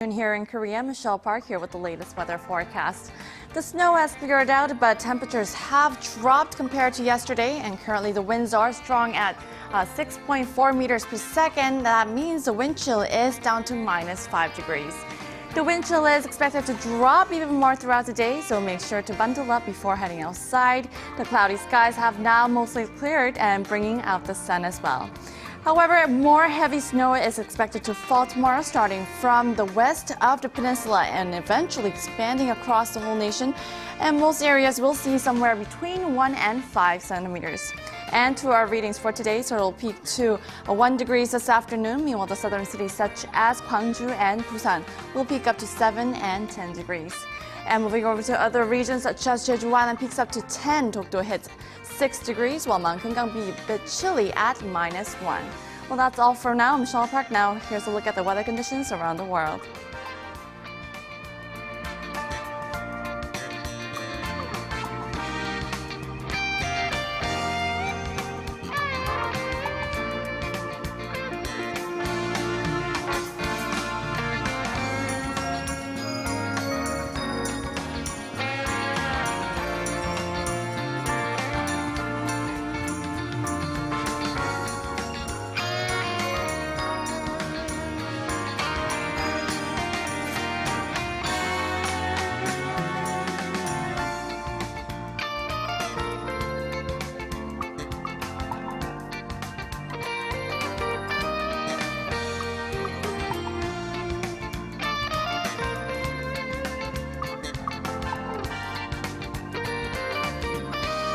afternoon here in Korea. Michelle Park here with the latest weather forecast. The snow has cleared out, but temperatures have dropped compared to yesterday, and currently the winds are strong at 6.4 meters per second. That means the wind chill is down to -5 degrees. The wind chill is expected to drop even more throughout the day, so make sure to bundle up before heading outside. The cloudy skies have now mostly cleared and bringing out the sun as well. However, more heavy snow is expected to fall tomorrow, starting from the west of the peninsula and eventually expanding across the whole nation. And most areas will see somewhere between 1 and 5 centimeters. And to our readings for today, so it'll peak to 1 degrees this afternoon. Meanwhile, the southern cities such as Gwangju and Busan will peak up to 7 and 10 degrees. And moving over to other regions such as Jeju Island peaks up to 10. Dokdo hits 6 degrees, while Mangkang be a bit chilly at -1. Well, that's all for now. I'm Michelle Park. Now, here's a look at the weather conditions around the world.